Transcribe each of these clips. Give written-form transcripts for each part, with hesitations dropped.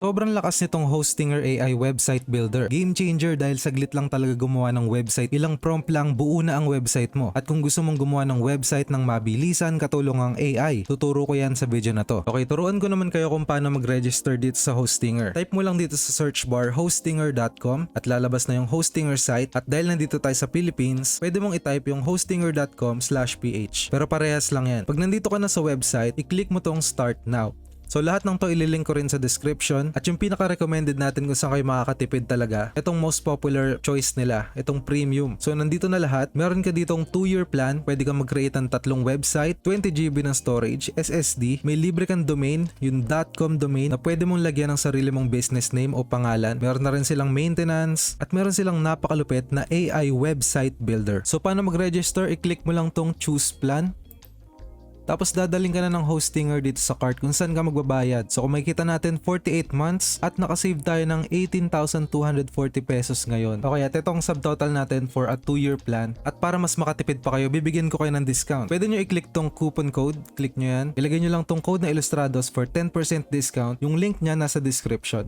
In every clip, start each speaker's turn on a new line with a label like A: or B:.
A: Sobrang lakas nitong Hostinger AI website builder. Game changer dahil saglit lang talaga gumawa ng website. Ilang prompt lang buo na ang website mo. At kung gusto mong gumawa ng website ng mabilisan katulong ang AI, tuturo ko yan sa video na to. Okay, turuan ko naman kayo kung paano mag-register dito sa Hostinger. Type mo lang dito sa search bar hostinger.com at lalabas na yung Hostinger site. At dahil nandito tayo sa Philippines, pwede mong itype yung hostinger.com/ph. Pero parehas lang yan. Pag nandito ka na sa website, i-click mo tong start now. So lahat ng to ililink ko rin sa description at yung pinaka-recommended natin kung saan kayo makakatipid talaga, itong most popular choice nila, itong premium. So nandito na lahat, meron ka ditong 2-year plan, pwede kang mag-create ng 3 website, 20GB ng storage, SSD, may libre kang domain, yung .com domain na pwede mong lagyan ng sarili mong business name o pangalan. Meron na rin silang maintenance at meron silang napakalupit na AI website builder. So paano mag-register? I-click mo lang tong choose plan. Tapos dadaling ka na ng Hostinger dito sa cart kung saan ka magbabayad. So kung makikita natin 48 months at nakasave tayo ng 18,240 pesos ngayon. Okay, at itong subtotal natin for a 2-year plan. At para mas makatipid pa kayo, bibigyan ko kayo ng discount. Pwede nyo i-click tong coupon code. Click nyo yan. Ilagay nyo lang tong code na Ilustrados for 10% discount. Yung link nya nasa description.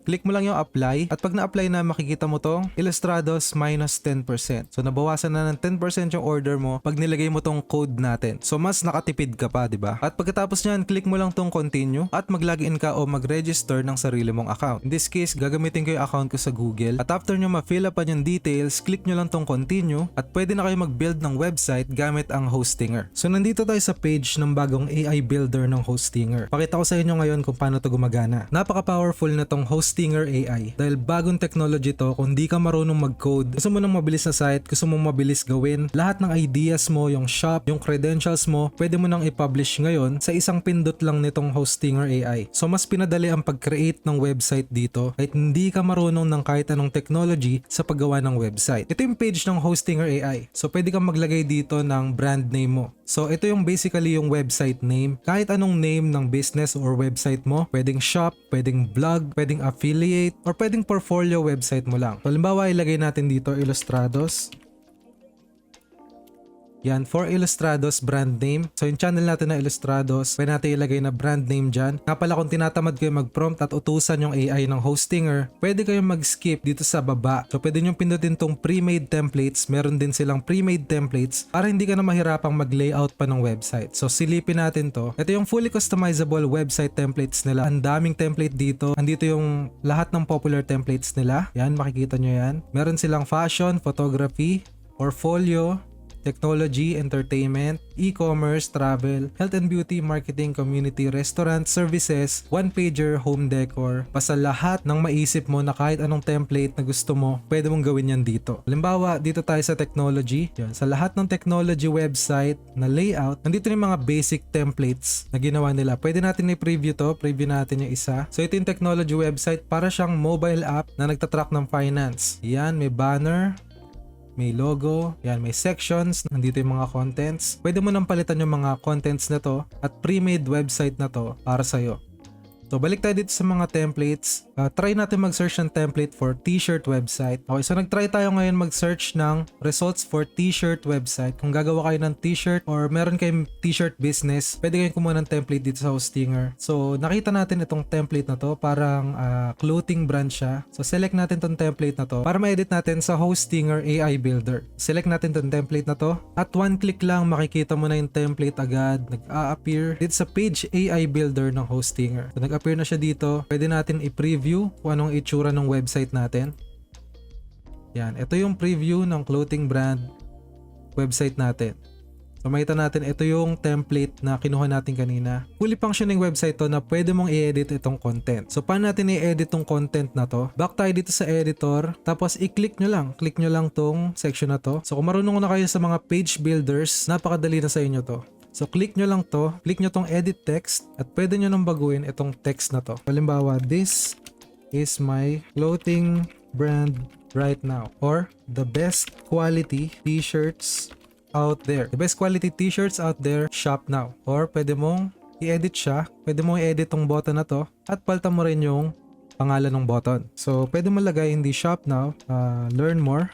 A: Click mo lang yung apply at pag na-apply na makikita mo tong Ilustrados minus 10%. So nabawasan na ng 10% yung order mo pag nilagay mo tong code natin. So mas nakatipid ka pa, di ba? At pagkatapos niyan, click mo lang tong continue at mag-login ka o mag-register ng sarili mong account. In this case, gagamitin ko yung account ko sa Google at after nyo ma-fill up yung details, click nyo lang tong continue at pwede na kayo mag-build ng website gamit ang Hostinger. So nandito tayo sa page ng bagong AI builder ng Hostinger. Pakita ko sa inyo ngayon kung paano to gumagana. Napaka-powerful na tong Hostinger AI dahil bagong technology to. Kung di ka marunong mag-code, gusto mo ng mabilis na site, gusto mong mabilis gawin, lahat ng ideas mo, yung shop, yung credentials mo, pwede mo nang i-publish ngayon sa isang pindot lang nitong Hostinger AI. So mas pinadali ang pag-create ng website dito kahit hindi ka marunong ng kahit anong technology sa paggawa ng website. Ito yung page ng Hostinger AI. So pwede kang maglagay dito ng brand name mo. So ito yung basically yung website name. Kahit anong name ng business or website mo, pwedeng shop, pwedeng blog, pwedeng affiliate, or pwedeng portfolio website mo lang. So, halimbawa, ilagay natin dito Ilustrados. Yan, for Ilustrados brand name. So yung channel natin na Ilustrados, pwede natin ilagay na brand name dyan. Nga pala kung tinatamad kayo mag-prompt at utusan yung AI ng Hostinger, pwede kayong mag-skip dito sa baba. So pwede nyo pindutin tong pre-made templates. Meron din silang pre-made templates para hindi ka na mahirapang mag-layout pa ng website. So silipin natin to. Ito yung fully customizable website templates nila. Ang daming template dito. Andito yung lahat ng popular templates nila. Yan, makikita nyo yan. Meron silang fashion, photography, portfolio, technology, entertainment, e-commerce, travel, health and beauty, marketing, community, restaurant, services, one-pager, home decor. Basta lahat ng maisip mo na kahit anong template na gusto mo, pwede mong gawin yan dito. Halimbawa, dito tayo sa technology. Yan, sa lahat ng technology website na layout, nandito yung mga basic templates na ginawa nila. Pwede natin i-preview to. Preview natin yung isa. So ito yung technology website para siyang mobile app na nagtatrack ng finance. Yan, may banner, may logo, yan, may sections, nandito yung mga contents. Pwede mo nang palitan yung mga contents na to at pre-made website na to para sa'yo. So balik tayo dito sa mga templates. Try natin mag-search ng template for t-shirt website. Okay, so nag-try tayo ngayon mag-search ng results for t-shirt website. Kung gagawa kayo ng t-shirt or meron kayong t-shirt business, pwede kayong kumuha ng template dito sa Hostinger. So nakita natin itong template na to, parang clothing brand siya. So select natin itong template na to para ma-edit natin sa Hostinger AI Builder. Select natin itong template na to at one click lang makikita mo na yung template agad. Nag-a-appear dito sa page AI Builder ng Hostinger. So nag-appear na siya dito. Pwede natin i-preview kung anong itsura ng website natin. Yan, ito yung preview ng clothing brand website natin. So makita natin, ito yung template na kinuha natin kanina. Fully functioning website to na pwede mong i-edit itong content. So paano natin i-edit tong content na to? Back tayo dito sa editor, tapos i-click nyo lang. Click nyo lang tong section na to. So kung marunong na kayo sa mga page builders, napakadali na sa inyo to. So click nyo lang to, click nyo tong edit text at pwede nyo nang baguhin itong text na to. Halimbawa, this is my clothing brand right now, or the best quality t-shirts out there. The best quality t-shirts out there, shop now. Or pwede mong i-edit siya, pwede mong i-edit tong button na to at palitan mo rin yung pangalan ng button. So, pwede mo lagay hindi shop now, learn more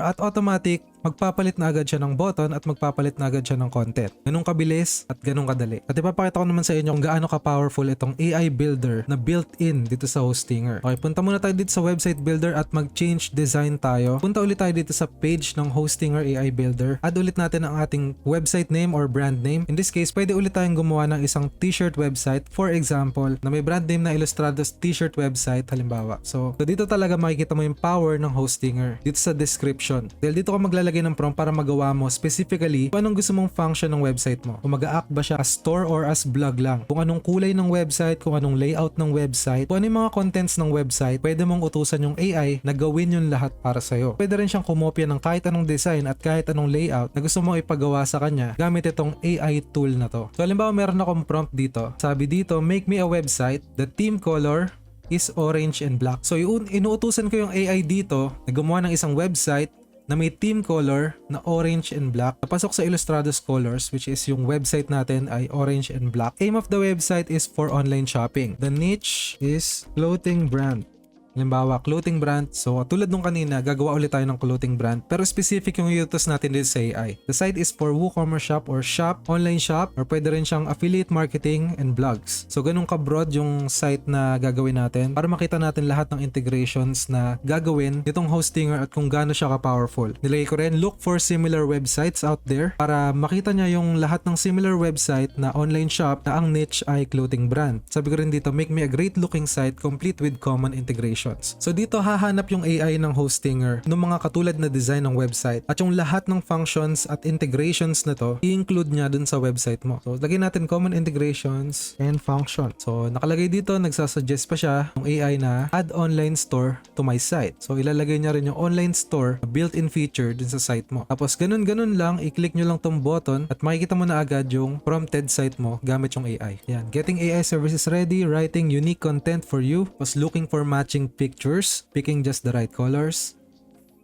A: at automatic magpapalit na agad siya ng button at magpapalit na agad siya ng content. Ganun kabilis at ganun kadali. At ipapakita ko naman sa inyo kung gaano ka-powerful itong AI builder na built-in dito sa Hostinger. Okay, punta muna tayo dito sa website builder at mag-change design tayo. Punta ulit tayo dito sa page ng Hostinger AI builder. Add ulit natin ang ating website name or brand name. In this case, pwede ulit tayong gumawa ng isang t-shirt website. For example, na may brand name na Ilustrados t-shirt website halimbawa. So dito talaga makikita mo yung power ng Hostinger dito sa description. Dahil dito ka maglalagay ng prompt para magawa mo specifically kung anong gusto mong function ng website mo. Kung mag-a-act ba siya as store or as blog lang. Kung anong kulay ng website, kung anong layout ng website, kung ano yung mga contents ng website, pwede mong utusan yung AI na gawin yung lahat para sa'yo. Pwede rin siyang kumopya ng kahit anong design at kahit anong layout na gusto mong ipagawa sa kanya gamit itong AI tool na to. So halimbawa meron akong prompt dito. Sabi dito, make me a website. The theme color is orange and black. So inuutusan ko yung AI dito na gumawa ng isang website na may theme color na orange and black. Napasok sa Ilustrados Colors, which is yung website natin ay orange and black. Aim of the website is for online shopping. The niche is clothing brand. Halimbawa, clothing brand. So, tulad nung kanina, gagawa ulit tayo ng clothing brand. Pero specific yung iutos natin dito sa AI. The site is for WooCommerce shop or shop, online shop, or pwede rin siyang affiliate marketing and blogs. So, ganun ka-broad yung site na gagawin natin para makita natin lahat ng integrations na gagawin nitong Hostinger at kung gaano siya ka-powerful. Nilagay ko rin, look for similar websites out there para makita niya yung lahat ng similar website na online shop na ang niche ay clothing brand. Sabi ko rin dito, make me a great looking site complete with common integration. So dito hahanap yung AI ng Hostinger ng mga katulad na design ng website at yung lahat ng functions at integrations na to i-include niya dun sa website mo. So lagyan natin common integrations and function. So nakalagay dito, nagsasuggest pa siya ng AI na add online store to my site. So ilalagay niya rin yung online store built-in feature dun sa site mo. Tapos ganun-ganun lang, i-click nyo lang tong button at makikita mo na agad yung prompted site mo gamit yung AI. Yan, getting AI services ready, writing unique content for you, was looking for matching pictures, picking just the right colors.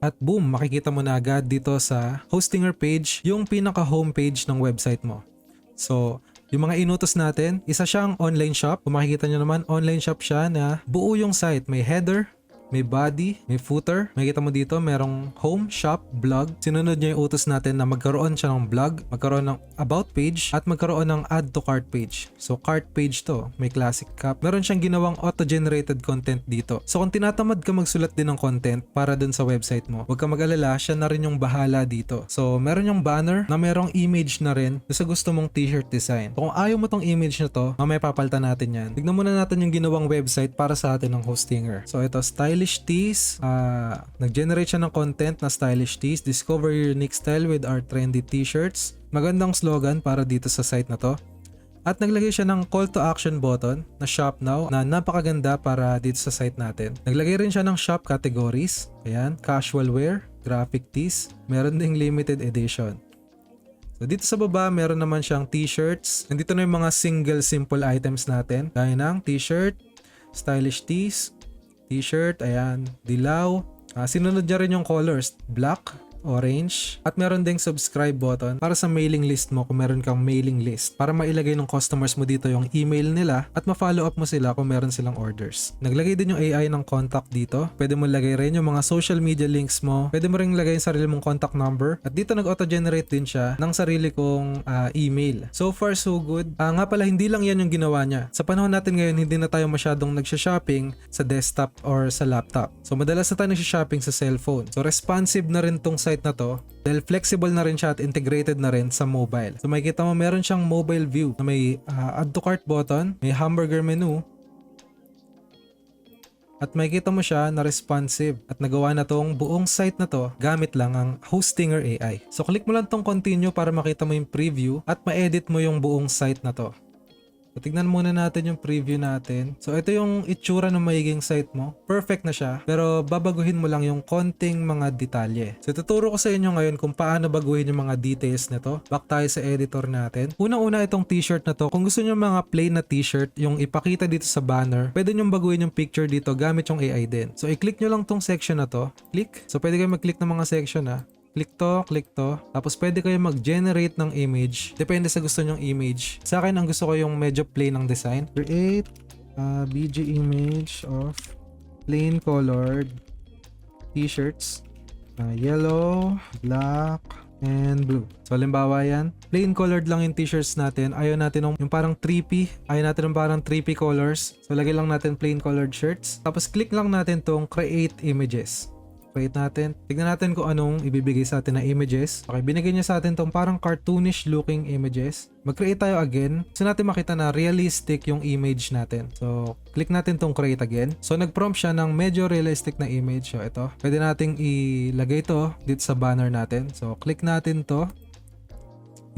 A: At boom, makikita mo na agad dito sa Hostinger page yung pinaka homepage ng website mo. So, yung mga inutos natin, isa siyang online shop. Kung makikita nyo naman, online shop siya na buo yung site. May header, may body, may footer. Makikita mo dito, merong home, shop, blog. Sinunod niya yung utos natin na magkaroon siya ng blog, magkaroon ng about page, at magkaroon ng add to cart page. So, cart page to. May classic cap. Meron siyang ginawang auto-generated content dito. So, kung tinatamad ka magsulat din ng content para dun sa website mo, huwag ka mag-alala, siya na rin yung bahala dito. So, meron yung banner na merong image na rin sa gusto mong t-shirt design. So, kung ayaw mo tong image na to, mamaya papalitan natin yan. Tignan muna natin yung ginawang website para sa atin ng Hostinger. So, ito, stylish tees. Nag-generate siya ng content na stylish tees. Discover your unique style with our trendy t-shirts. Magandang slogan para dito sa site na to. At naglagay siya ng call to action button na shop now na napakaganda para dito sa site natin. Naglagay rin siya ng shop categories. Ayan, casual wear, graphic tees. Meron ding limited edition. So dito sa baba, meron naman siyang t-shirts. Nandito na yung mga single simple items natin. Gaya ng t-shirt, stylish tees, t-shirt, ayan, dilaw. Sinunod niya rin yung colors, black, orange, at meron ding subscribe button para sa mailing list mo kung meron kang mailing list para mailagay ng customers mo dito yung email nila at ma-follow up mo sila kung meron silang orders. Naglagay din yung AI ng contact dito. Pwede mo lagay rin yung mga social media links mo. Pwede mo rin lagay yung sarili mong contact number at dito nag-auto-generate din siya ng sarili kong email. So far so good. Nga pala, hindi lang yan yung ginawa niya. Sa panahon natin ngayon, hindi na tayo masyadong nagsha-shopping sa desktop or sa laptop. So madalas na tayo nagsha-shopping sa cellphone. So responsive na rin tong site na to dahil flexible na rin siya at integrated na rin sa mobile. So makikita mo meron siyang mobile view na may add to cart button, may hamburger menu, at makikita mo siya na responsive at nagawa na tong buong site na to gamit lang ang Hostinger AI. So click mo lang tong continue para makita mo yung preview at ma-edit mo yung buong site na to. So, tignan muna natin yung preview natin. So ito yung itsura ng magiging site mo. Perfect na siya. Pero babaguhin mo lang yung konting mga detalye. So tuturo ko sa inyo ngayon kung paano baguhin yung mga details nito. Back tayo sa editor natin. Unang-una itong t-shirt na to. Kung gusto nyo mga plain na t-shirt, yung ipakita dito sa banner, pwede nyo baguhin yung picture dito gamit yung AI din. So i-click nyo lang tong section na to. Click. So pwede kayo mag-click ng mga section click to. Tapos pwede kayo mag-generate ng image. Depende sa gusto nyong image. Sa akin, ang gusto ko yung medyo plain ang design. Create a BG image of plain colored t-shirts. Yellow, black, and blue. So halimbawa yan, plain colored lang yung t-shirts natin. Ayaw natin yung parang 3P. Ayaw natin yung parang 3P colors. So lagay lang natin plain colored shirts. Tapos click lang natin tong create images. Create natin. Tignan natin kung anong ibibigay sa atin na images. Okay, binigay niya sa atin tong parang cartoonish looking images. Mag-create tayo again. So natin makita na realistic yung image natin. So click natin tong create again. So nag-prompt siya ng medyo realistic na image. So ito. Pwede nating ilagay to dito sa banner natin. So click natin to.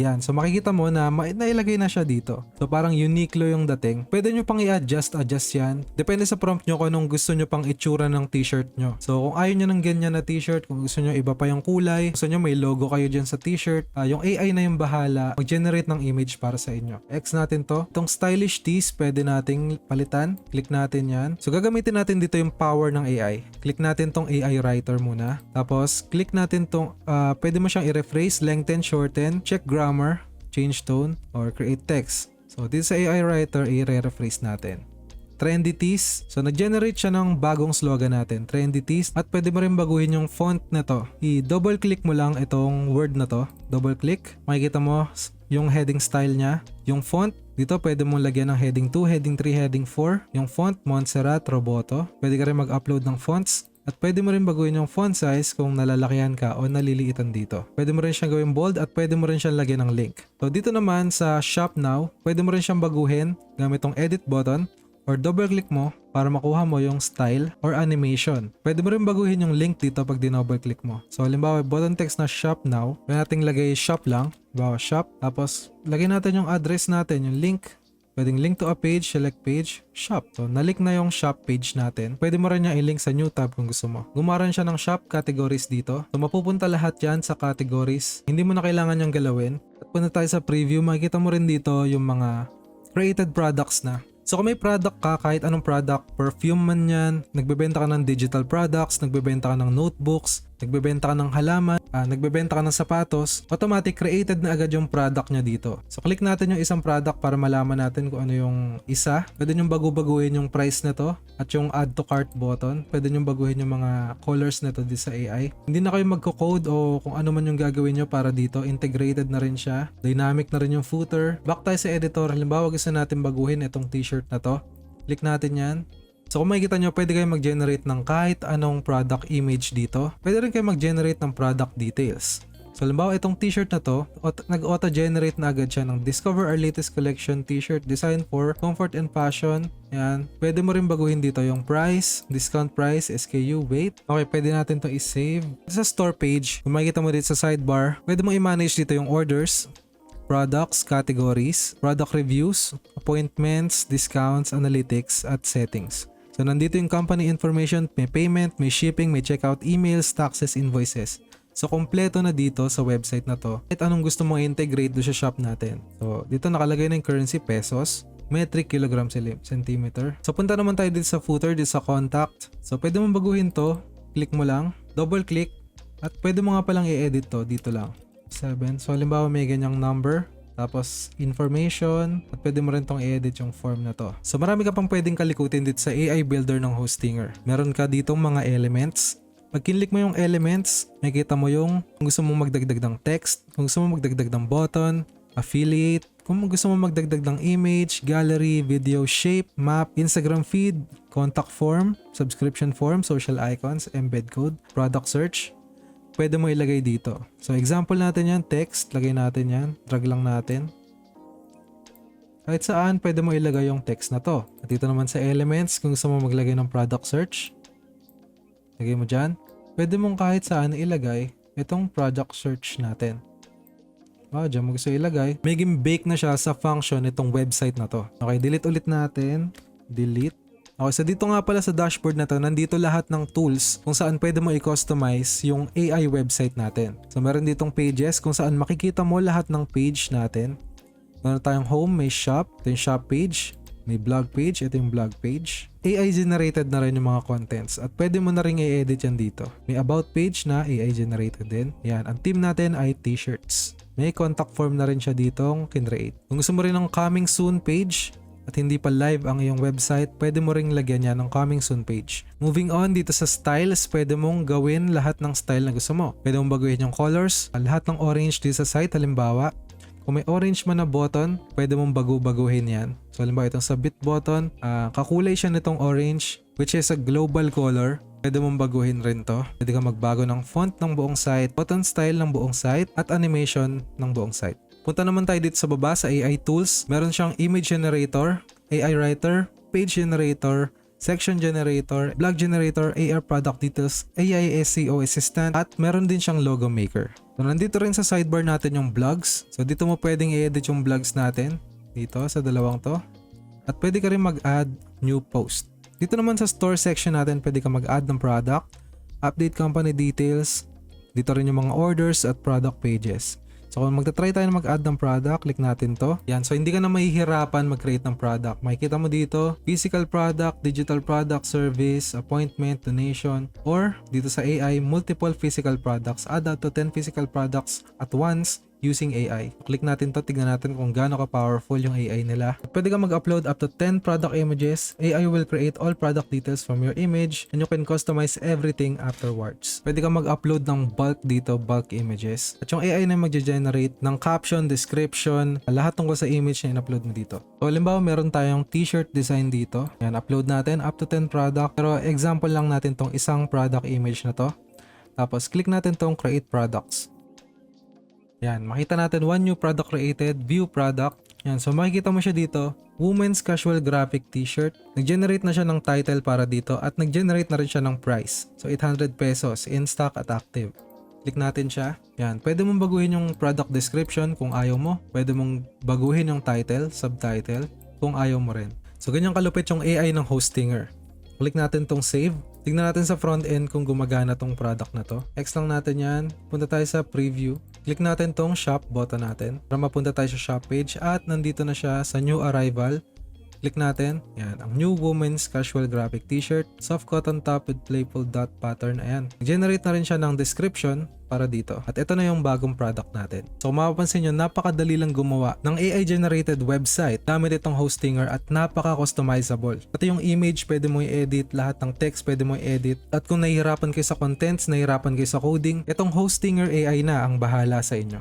A: Yan. So makikita mo na nailagay na siya dito. So parang Uniqlo yung dating. Pwede nyo pang i-adjust yan. Depende sa prompt nyo kung anong gusto nyo pang itsura ng t-shirt nyo. So kung ayaw nyo ng ganyan na t-shirt, kung gusto nyo iba pa yung kulay, gusto nyo may logo kayo dyan sa t-shirt, yung AI na yung bahala mag-generate ng image para sa inyo. X natin to. Itong stylish tees, pwede nating palitan. Click natin yan. So gagamitin natin dito yung power ng AI. Click natin tong AI writer muna. Tapos click natin tong, pwede mo siyang i-rephrase, lengthen, shorten, check grammar, change tone, or create text. So dito sa AI writer, i-rephrase natin. Trendy tees. So nag-generate siya ng bagong slogan natin, trendy tees. At pwede mo rin baguhin yung font na to. I-double click mo lang itong word na to. Double click. Makikita mo yung heading style niya. Yung font, dito pwede mong lagyan ng heading 2, heading 3, heading 4. Yung font, Montserrat Roboto. Pwede ka rin mag-upload ng fonts. At pwede mo rin baguhin yung font size kung nalalakihan ka o naliliitan dito. Pwede mo rin siyang gawin bold at pwede mo rin siyang lagyan ng link. So dito naman sa Shop Now, pwede mo rin siyang baguhin gamit tong edit button or double click mo para makuha mo yung style or animation. Pwede mo rin baguhin yung link dito pag double click mo. So halimbawa button text na Shop Now, pwede nating lagay shop lang. Halimbawa shop, tapos lagyan natin yung address natin, yung link. Pwedeng link to a page, select page, shop. So, nalink na yung shop page natin. Pwede mo rin niya i-link sa new tab kung gusto mo. Gumawa siya ng shop categories dito. So, mapupunta lahat yan sa categories. Hindi mo na kailangan yung galawin. At punta tayo sa preview, makikita mo rin dito yung mga created products na. So kung may product ka, kahit anong product, perfume man yan, nagbebenta ka ng digital products, nagbebenta ka ng notebooks, nagbebenta ka ng halaman, nagbebenta ka ng sapatos, automatic created na agad yung product niya dito. So click natin yung isang product para malaman natin kung ano yung isa. Pwede nyo baguhin yung price na to at yung add to cart button. Pwede nyo baguhin yung mga colors na to di sa AI. Hindi na kayo magko-code o kung ano man yung gagawin nyo para dito. Integrated na rin siya. Dynamic na rin yung footer. Back tayo sa editor. Halimbawa gusto natin baguhin itong t-shirt na to. Click natin yan. So kung makikita nyo, pwede kayo mag-generate ng kahit anong product image dito. Pwede rin kayo mag-generate ng product details. So halimbawa itong t-shirt na to, nag-auto-generate na agad siya ng Discover our latest collection t-shirt design for comfort and fashion. Yan. Pwede mo rin baguhin dito yung price, discount price, SKU, weight. Okay, pwede natin to i-save. Sa store page, kung makikita mo dito sa sidebar, pwede mo i-manage dito yung orders, products, categories, product reviews, appointments, discounts, analytics, at settings. So nandito yung company information, may payment, may shipping, may checkout emails, taxes, invoices. So kompleto na dito sa website na to. Kahit anong gusto mong integrate do sa shop natin. So dito nakalagay na yung currency pesos, metric, kilogram, centimeter. So punta naman tayo dito sa footer, dito sa contact. So pwede mong baguhin to, click mo lang, double click, at pwede mo nga palang i-edit to dito lang. 7. So halimbawa may ganyang number, tapos information, at pwede mo rin tong i-edit yung form na to. So marami ka pang pwedeng kalikutin dito sa AI builder ng Hostinger. Meron ka ditong mga elements. Pag kinlik mo yung elements, makikita mo yung kung gusto mong magdagdag ng text, kung gusto mong magdagdag ng button, affiliate, kung gusto mong magdagdag ng image, gallery, video, shape, map, Instagram feed, contact form, subscription form, social icons, embed code, product search, pwede mo ilagay dito. So example natin yan, text, lagay natin yan, drag lang natin. Kahit saan, pwede mo ilagay yung text na to. At dito naman sa elements, kung gusto mo maglagay ng product search, lagay mo dyan. Pwede mong kahit saan ilagay itong product search natin. Dyan mo gusto ilagay. May bake na siya sa function itong website na to. Okay, delete ulit natin. Delete. Okay, so dito nga pala sa dashboard na to, nandito lahat ng tools kung saan pwede mo i-customize yung AI website natin. So meron ditong pages kung saan makikita mo lahat ng page natin. Meron tayong home, may shop, ito yung shop page, may blog page, ito yung blog page. AI generated na rin yung mga contents at pwede mo na rin i-edit yan dito. May about page na AI generated din. Yan, ang team natin ay t-shirts. May contact form na rin siya ditong kinreate. Kung gusto mo rin ng coming soon page, at hindi pa live ang iyong website, pwede mo ring lagyan yan ng coming soon page. Moving on dito sa styles, pwede mong gawin lahat ng style na gusto mo. Pwede mong baguhin yung colors, lahat ng orange dito sa site halimbawa. Kung may orange man na button, pwede mong baguhin yan. So halimbawa itong submit button, kakulay siya nitong orange which is a global color. Pwede mong baguhin rin to. Pwede ka magbago ng font ng buong site, button style ng buong site, at animation ng buong site. Punta naman tayo dito sa baba sa AI tools. Meron siyang image generator, AI writer, page generator, section generator, blog generator, AR product details, AI SEO assistant, at meron din siyang logo maker. So nandito rin sa sidebar natin yung blogs. So dito mo pwedeng i-edit yung blogs natin. Dito sa dalawang to. At pwede ka rin mag-add new post. Dito naman sa store section natin pwede ka mag-add ng product, update company details. Dito rin yung mga orders at product pages. So kung magta-try tayo na mag-add ng product, click natin to. Yan, so hindi ka na mahihirapan mag-create ng product. Makikita mo dito, physical product, digital product, service, appointment, donation, or dito sa AI, multiple physical products. Add up to 10 physical products at once using AI. Click natin to, tignan natin kung gaano ka-powerful yung AI nila. Pwede ka mag-upload up to 10 product images. AI will create all product details from your image and you can customize everything afterwards. Pwede ka mag-upload ng bulk dito, bulk images. At yung AI na mag-generate ng caption, description, lahat tungkol sa image na in-upload mo dito. So, halimbawa, meron tayong t-shirt design dito. Yan, upload natin up to 10 product. Pero example lang natin tong isang product image na to. Tapos, click natin tong create products. Yan, makita natin one new product created, view product. Yan, so makikita mo siya dito, women's casual graphic t-shirt. Nag-generate na siya ng title para dito at nag-generate na rin siya ng price. So 800 pesos, in stock at active. Click natin siya. Yan, pwede mong baguhin yung product description kung ayaw mo. Pwede mong baguhin yung title, subtitle, kung ayaw mo rin. So ganyan kalupit yung AI ng Hostinger. Click natin tong save. Tignan natin sa front end kung gumagana tong product na to. X lang natin yan. Punta tayo sa preview. Click natin tong shop button natin para mapunta tayo sa shop page at nandito na siya sa new arrival. Click natin. Yan, ang new women's casual graphic t-shirt, soft cotton top with playful dot pattern. Ayan. Generate na rin siya ng description para dito. At ito na yung bagong product natin. So mapapansin nyo, napakadali lang gumawa ng AI generated website gamit itong Hostinger at napaka-customizable. Pati yung image pwede mo i-edit, lahat ng text pwede mo i-edit. At kung nahihirapan kayo sa contents, nahihirapan kayo sa coding, itong Hostinger AI na ang bahala sa inyo.